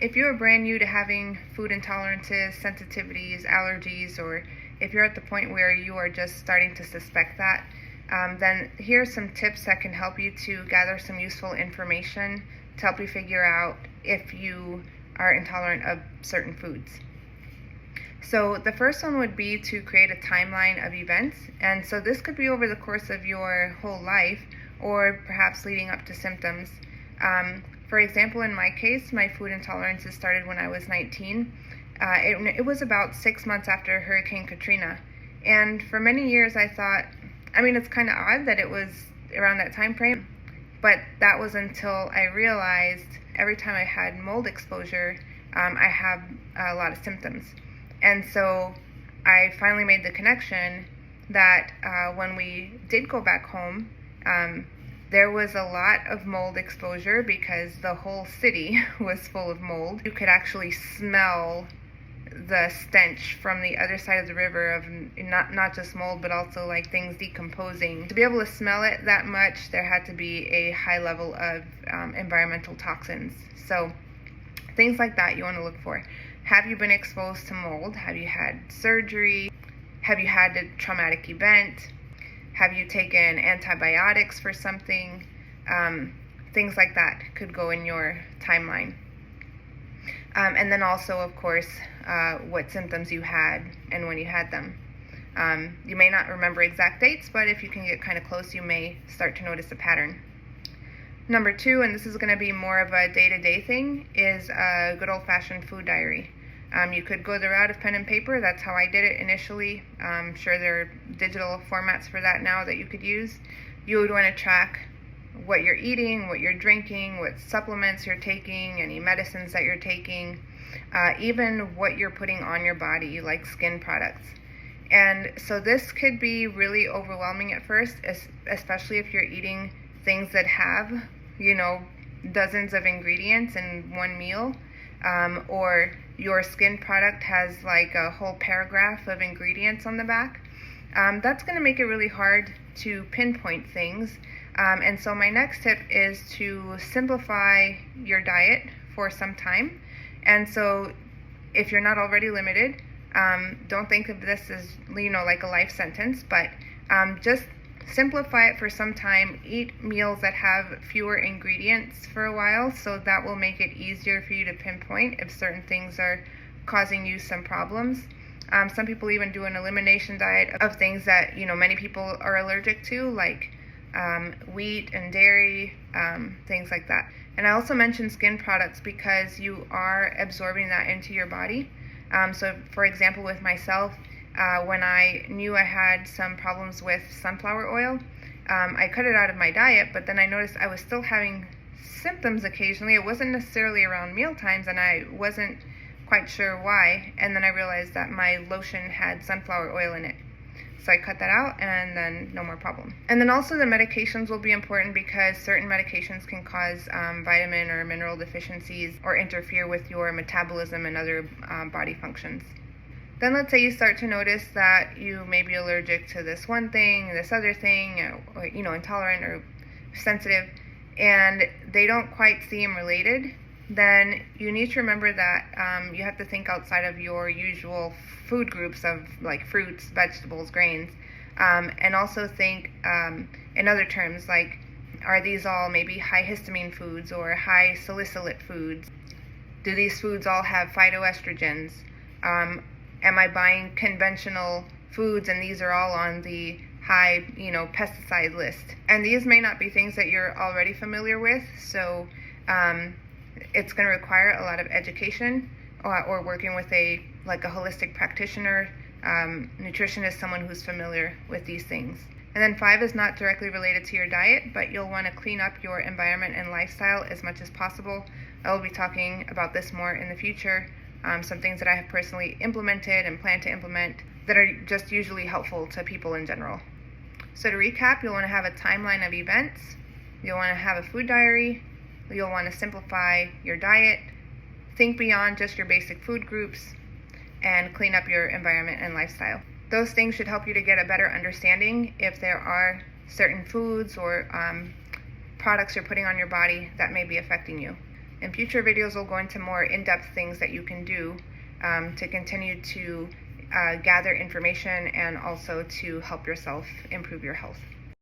if you're brand new to having food intolerances, sensitivities, allergies, or if you're at the point where you are just starting to suspect that, then here are some tips that can help you to gather some useful information to help you figure out if you are intolerant of certain foods. So the first one would be to create a timeline of events, and so this could be over the course of your whole life or perhaps leading up to symptoms. For example, in my case, my food intolerances started when I was 19. It was about 6 months after Hurricane Katrina, and for many years I thought, it's kind of odd that it was around that time frame, but that was until I realized every time I had mold exposure, I have a lot of symptoms. And so I finally made the connection that when we did go back home, there was a lot of mold exposure because the whole city was full of mold. You could actually smell the stench from the other side of the river of not just mold, but also like things decomposing. To be able to smell it that much, there had to be a high level of environmental toxins. So things like that you want to look for. Have you been exposed to mold? Have you had surgery? Have you had a traumatic event? Have you taken antibiotics for something? Things like that could go in your timeline. And then also, of course, what symptoms you had and when you had them. You may not remember exact dates, but if you can get kind of close, you may start to notice a pattern. Number 2, and this is going to be more of a day-to-day thing, is a good old-fashioned food diary. You could go the route of pen and paper. That's how I did it initially. I'm sure there are digital formats for that now that you could use. You would want to track what you're eating, what you're drinking, what supplements you're taking, any medicines that you're taking, even what you're putting on your body, like skin products. And so this could be really overwhelming at first, especially if you're eating things that have, dozens of ingredients in one meal, or your skin product has like a whole paragraph of ingredients on the back. That's going to make it really hard to pinpoint things. And so my next tip is to simplify your diet for some time. And so if you're not already limited, don't think of this as, like a life sentence, but just simplify it for some time. Eat meals that have fewer ingredients for a while, so that will make it easier for you to pinpoint if certain things are causing you some problems. Some people even do an elimination diet of things that, many people are allergic to, like wheat and dairy, things like that. And I also mentioned skin products because you are absorbing that into your body. So for example, with myself, when I knew I had some problems with sunflower oil, I cut it out of my diet, but then I noticed I was still having symptoms occasionally. It wasn't necessarily around meal times, and I wasn't quite sure why. And then I realized that my lotion had sunflower oil in it. So I cut that out, and then no more problem. And then also the medications will be important because certain medications can cause vitamin or mineral deficiencies or interfere with your metabolism and other body functions. Then let's say you start to notice that you may be allergic to this one thing, this other thing, or intolerant or sensitive, and they don't quite seem related. Then you need to remember that you have to think outside of your usual food groups of like fruits, vegetables, grains, and also think in other terms like, are these all maybe high histamine foods or high salicylate foods? Do these foods all have phytoestrogens? Am I buying conventional foods and these are all on the high, pesticide list? And these may not be things that you're already familiar with, so it's going to require a lot of education or working with a holistic practitioner, nutritionist, someone who's familiar with these things. And then 5 is not directly related to your diet, but you'll want to clean up your environment and lifestyle as much as possible. I will be talking about this more in the future. Some things that I have personally implemented and plan to implement that are just usually helpful to people in general. So to recap, you'll want to have a timeline of events. You'll want to have a food diary. You'll want to simplify your diet. Think beyond just your basic food groups and clean up your environment and lifestyle. Those things should help you to get a better understanding if there are certain foods or products you're putting on your body that may be affecting you. In future videos, we'll go into more in-depth things that you can do to continue to gather information and also to help yourself improve your health.